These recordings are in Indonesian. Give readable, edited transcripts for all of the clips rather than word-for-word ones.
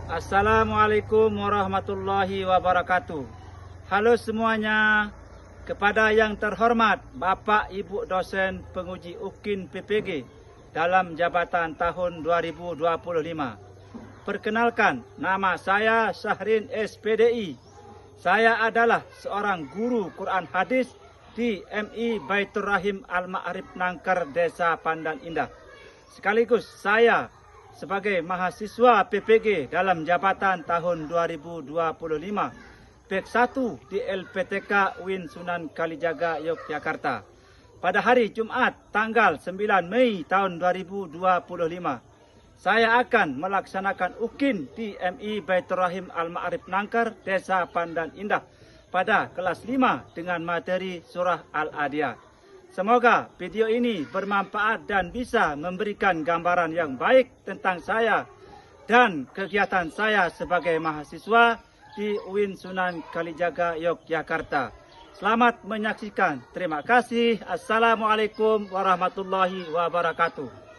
Assalamualaikum warahmatullahi wabarakatuh. Halo semuanya. Kepada yang terhormat Bapak Ibu dosen penguji UKIN PPG dalam jabatan tahun 2025. Perkenalkan, nama saya Syahrin SPDI. Saya adalah seorang guru Quran Hadis di MI Baitur Rahim Al-Ma'arif Nangker, Desa Pandan Indah. Sekaligus saya sebagai mahasiswa PPG dalam jabatan tahun 2025, PEK 1 di LPTK UIN Sunan Kalijaga, Yogyakarta. Pada hari Jumat tanggal 9 Mei tahun 2025, saya akan melaksanakan UKIN di MI Baitur Rahim Al-Ma'arif Nangker, Desa Pandan Indah pada kelas 5 dengan materi Surah Al-Adiyah. Semoga video ini bermanfaat dan bisa memberikan gambaran yang baik tentang saya dan kegiatan saya sebagai mahasiswa di UIN Sunan Kalijaga, Yogyakarta. Selamat menyaksikan. Terima kasih. Assalamualaikum warahmatullahi wabarakatuh.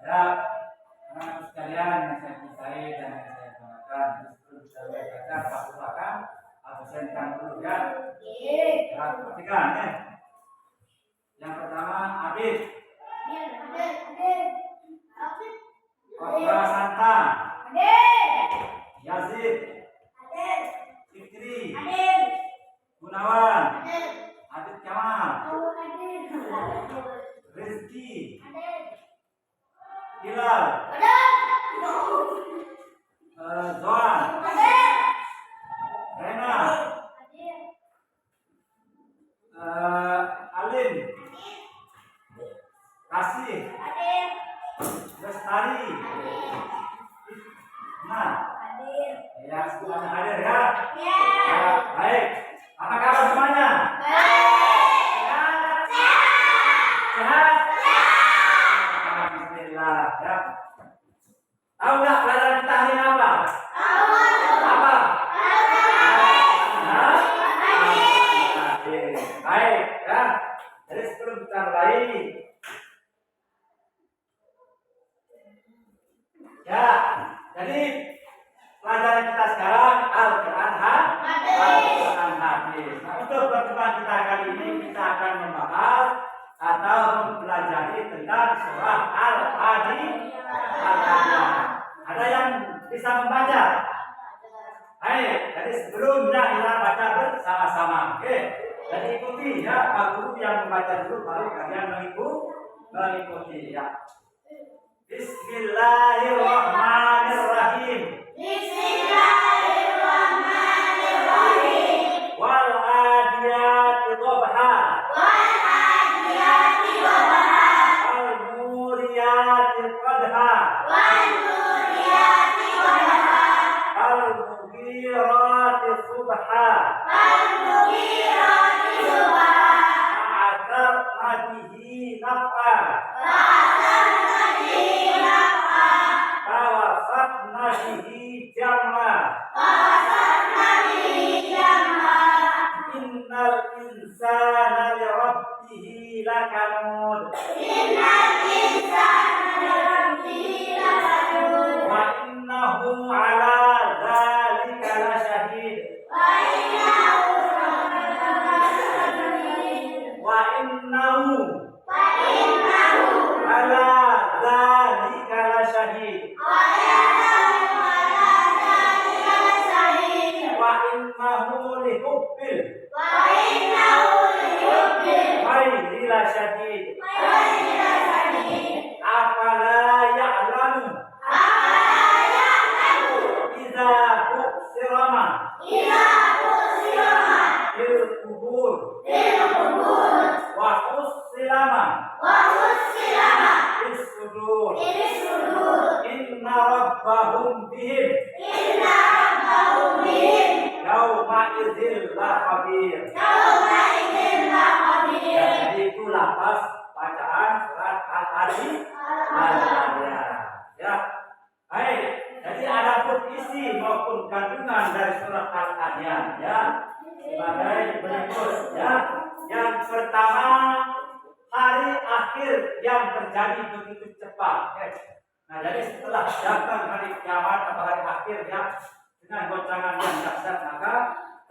Ya, anak-anak sekalian yang saya cintai dan yang saya banggakan, sebelum saya baca Pak Putrakan, absenkan dulu ya. Ya, perhatikan ya. Yang pertama, Abid. Kodra Santa. Yazid. Fikri. Gunawan. Adit Kamal. Rizki. Hilal. Zoan. Rena. Alin. Kasih. Lestari. Nah, ya semuanya hadir ya. Ya, baik. Apa kabar semuanya? Sehat? Alhamdulillah ya. Tahu nggak pelajaran kita hari ini apa? Apa? Baik ya. Jadi sebelum kita mulai, Jadi pelajaran kita sekarang Al-Quran Hadis. Nah, untuk pertemuan kita kali ini kita akan membahas atau mempelajari tentang surah Al-Hadid. Ada yang bisa membaca? Ayo, jadi sebelumnya kita baca bersama-sama. Oke, jadi ikuti ya, Pak Guru yang membaca dulu baru kalian mengikuti ya. Bismillahirrahmanirrahim. Bismillahirrahmanirrahim. Wal adiyati dhabha. Wal adiyati dhabha. Wal muriyati qadha. Wal muriyati qadha. Wal mughirati subha. Wal mughirati subha. Ma'atarna bihi naf'a. Bihi jam'a. Innal insana li rabbih lakanud. Innal insana li rabbih lakanud. Wa innahu ala dzalika lasyahid. Wa innahu ala dzalika lasyahid. Afala ya'lamu idza bu'sirama bil qubur wa ussilama bis sudur inna rabbahum bihim yauma idzil la khabir. Jadi itu lafaz bacaan surat Al-Hadid. Ya. Baik. Jadi adapun isi maupun kandungan dari surat Al-Hadid ya sebagai berikut ya. Yang pertama, hari akhir yang terjadi begitu cepat. Nah, jadi setelah datang hari kiamat atau hari akhir ya dengan goncangan yang dahsyat maka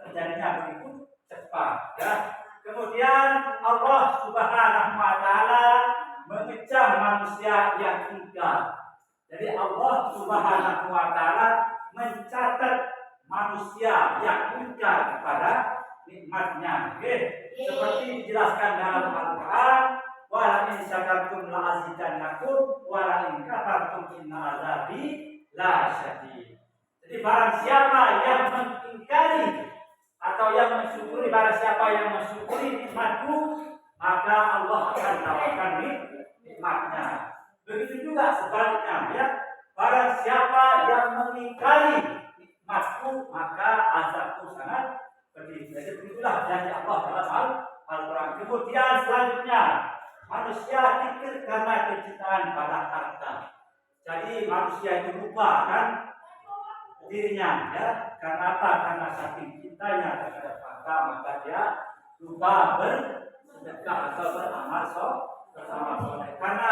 terjadinya begitu cepat ya. Kemudian Allah Subhanahu wa taala mengecam manusia yang ingkar. Jadi Allah Subhanahu wa taala mencatat manusia yang ingkar kepada nikmatnya. Seperti dijelaskan dalam Al-Qur'an, wa la in syakartum la azidannakum wa la in kafartum inna azabi la syadid. Jadi barang siapa yang mengingkari atau yang mensyukuri, barang siapa yang mensyukuri nikmatku, maka Allah akan dapatkan nikmatnya. Begitu juga sebaliknya ya, barang siapa yang mengingkari nikmatku, maka azabku sangat pedih. Jadi begitulah janji Allah dalam Al-Quran. Kemudian selanjutnya, manusia kikir karena kecintaan pada harta. Jadi manusia itu lupa kan dirinya ya. Karena apa? Karena saking cintanya terhadap harta maka dia lupa bersedekah atau beramal bersama soleh. Karena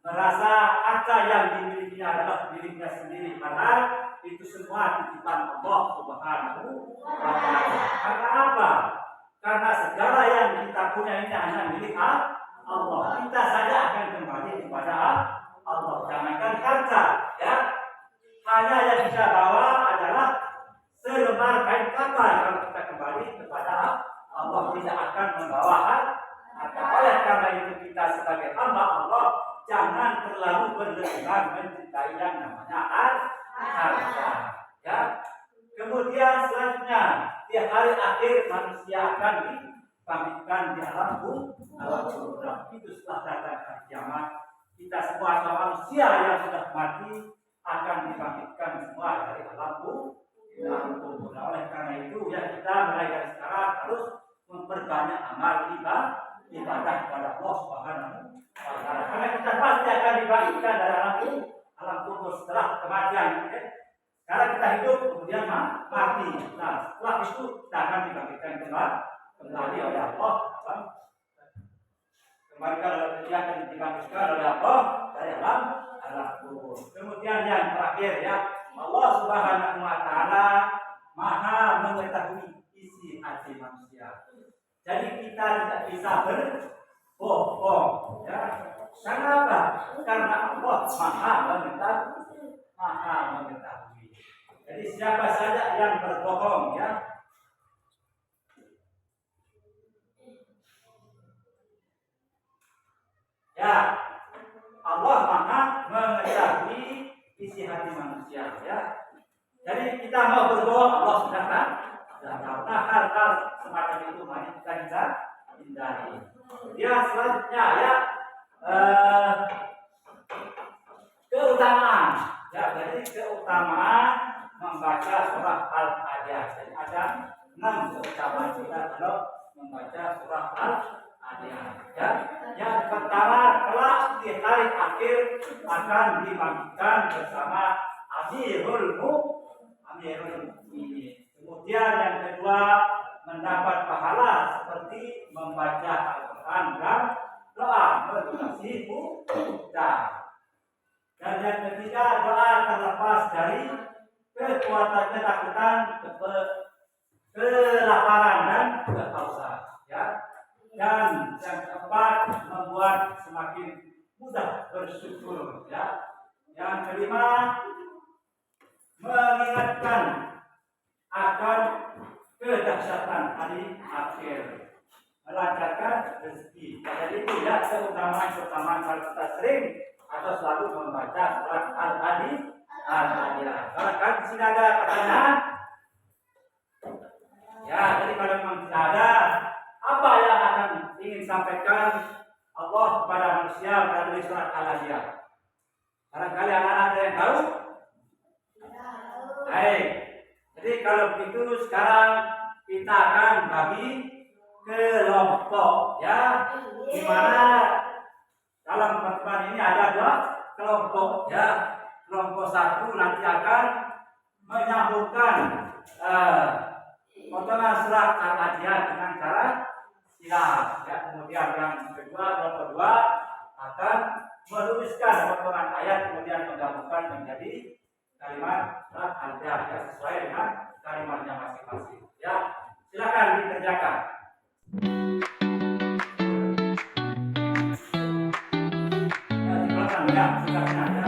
merasa harta yang dimilikinya adalah dirinya sendiri, padahal itu semua titipan Allah Subhanahu wa taala. Karena apa? Karena segala yang kita punya ini hanya milik Allah. Kita saja akan kembali kepada Allah. Jangankan harta ya. Hanya yang kita bawa adalah selembar kain kapal. Kalau kita kembali kepada Allah tidak akan membawa harta. Oleh karena itu kita sebagai hamba Allah jangan terlalu berlebihan mencintai yang namanya harta. Ya. Kemudian selanjutnya di hari akhir manusia akan dibangkitkan di alam kubur. Itu setelah datang hari kiamat. Kita semua manusia yang sudah mati akan dibangkitkan semua dari alam kubur. Oleh karena itu ya kita mulai dari sekarang harus memperbanyak amal ibadah kepada Allah Subhanahu wa taala. Karena kita pasti akan dibangkitkan dari alam kubur setelah kematian. Sekarang kita hidup kemudian mati. Nah, setelah itu kita akan dibangkitkan kembali oleh Allah. Kembali dia akan dibangkitkan oleh Allah dari alam kubur. Kemudian yang terakhir terakhir ya. Allah Subhanahu wa taala Maha mengetahui isi hati manusia. Jadi kita tidak bisa berbohong ya. Kenapa? Karena Allah Maha mengetahui. Jadi siapa saja yang berbohong ya, ya Allah Maha mengetahui isi hati manusia ya. Jadi kita mau berbohong, Allah sudah tahu. Nah, hal-hal semacam itu mari kita bisa hindari. Ya, selanjutnya ya keutamaan. Ya, jadi keutamaan membaca surah Al-Adiyah. Jadi ada 6 keutamaan kita kalau membaca surah Al-Adiyah. Ya, yang pertama kelak di hari akhir akan dibagikan bersama Amirul Mukminin. Kemudian yang kedua mendapat pahala seperti membaca Al-Quran dan doa melunasi hutang. Dan yang ketiga doa terlepas dari kekuatan ketakutan, kelaparan dan kehausan. Ya. Dan yang keempat membuat semakin mudah bersyukur. Ya. Yang kelima mengingatkan akan kedahsyatan hari akhir, melancarkan rezeki. Jadi itu ya keutamaan kalau kita sering atau selalu membaca surat Al-Adiyah. Kan di sini ada pertanyaan? Ya, jadi kalau memang tidak ada, apa yang akan ingin sampaikan Allah kepada manusia melalui surat Al-Adiyah? Barangkali anak-anak ada yang tahu? Baik. Jadi kalau begitu sekarang kita akan bagi kelompok ya, di mana dalam pertemuan ini ada 2 kelompok ya. Kelompok 1 nanti akan menyambungkan potongan surat Al-Adiyah dengan cara silat ya. Kemudian yang kedua, kelompok 2 akan menuliskan potongan ayat kemudian menggabungkan menjadi kalimat surat Al-Adiyah ya, sesuai dengan kalimatnya masing-masing ya. Silakan dikerjakan. Ya, di belakang ya, silakan ya.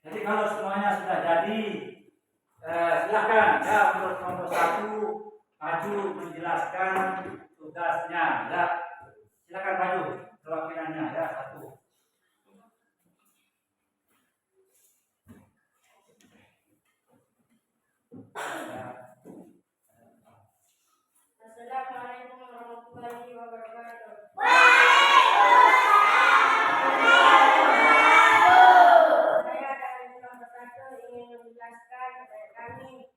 Jadi kalau semuanya sudah jadi, silakan ya untuk nomor 1 maju menjelaskan tugasnya ya. Silakan maju perwakilannya ya 1. Assalamualaikum warahmatullahi wabarakatuh. Saya dari nomor 1 ingin menjelaskan kepada kami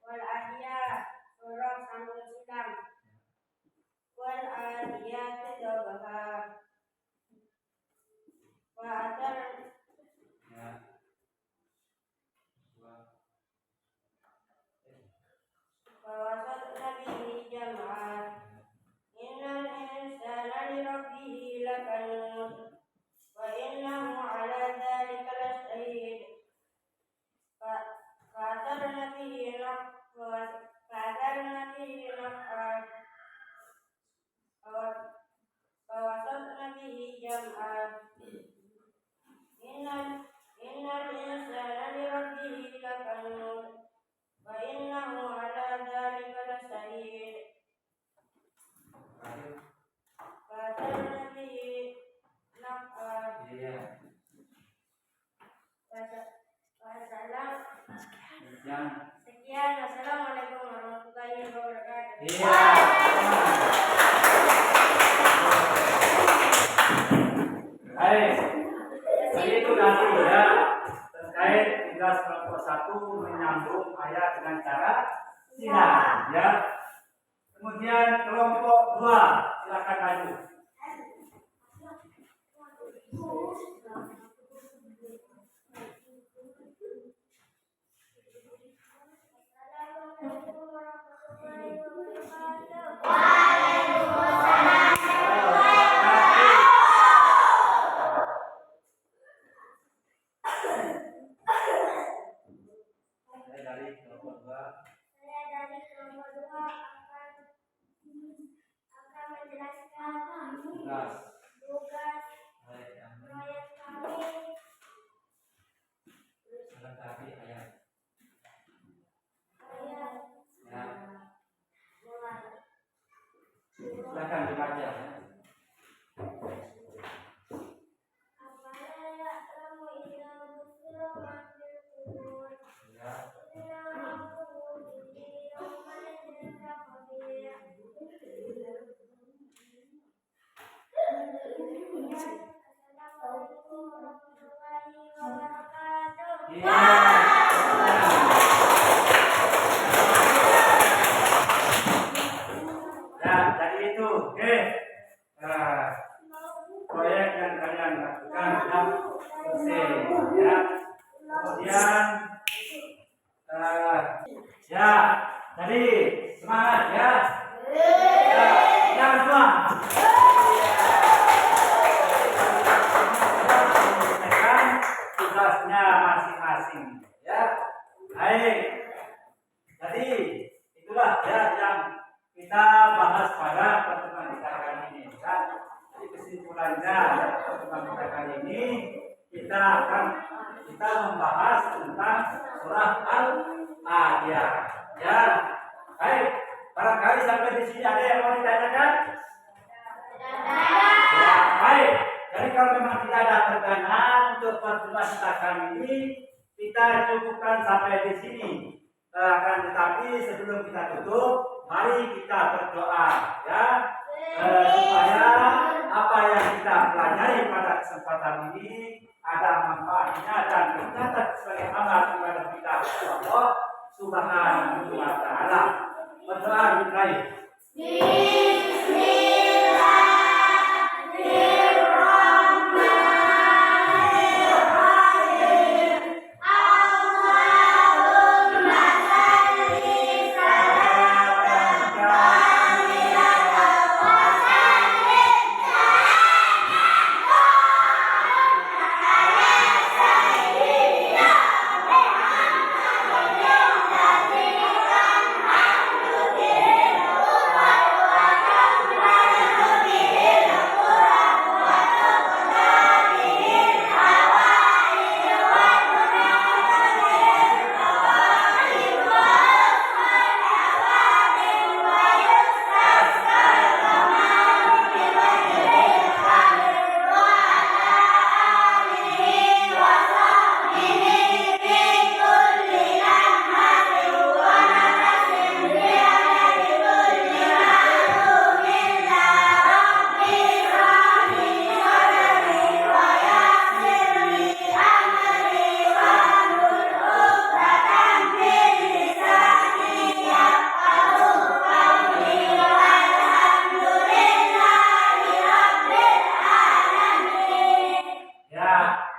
wal adiyah surah Samul Silam. Wal adiyah dabaha. Wa atar فوسطن به جمعا إن الإنسان لربه لكنود وإنه على ذلك لشهيد فأثرن به نقعا فوسطن به جمعا إن الإنسان لربه لكنود وإنه على ذلك لشهيد فأثرن به نقعا Sekian, assalamualaikum warahmatullahi wabarakatuh. Baik, jadi itu nanti ya terkait tugas kelompok 1 menyambung ayat dengan cara silang ya. Kemudian kelompok 2 silakan maju. Assalamualaikum warahmatullahi wabarakatuh. Saya dari kelompok 2 akan menjelaskan tugas proyek kami. Silakan dibaca ya. Assalamualaikum warahmatullahi wabarakatuh. Ya, jadi itu, oke. Proyek yang kalian lakukan sudah selesai, ya. Kemudian, ya, tadi semangat ya. Ya, semua. Menyelesaikan tugasnya masing-masing, ya. Baik. Jadi itulah ya yang kita bahas pada pertemuan kita kali ini. Dan jadi kesimpulannya pertemuan kita kali ini kita membahas tentang surah Al-Adiyah. Ya, baik. Barangkali sampai di sini ada yang mau ditanyakan? Ya, baik. Jadi kalau memang tidak ada pertanyaan untuk pertemuan kita kali ini, kita cukupkan sampai di sini. Akan tetapi sebelum kita tutup, mari kita berdoa ya supaya apa yang kita pelajari pada kesempatan ini ada manfaatnya dan tercatat sebagai amal ibadah kita Allah Subhanahu wa taala. Berdoa dimulai.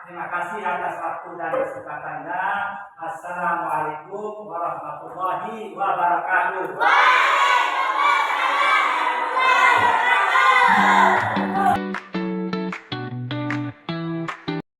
Terima kasih atas waktu dan kesempatannya. Assalamualaikum warahmatullahi wabarakatuh.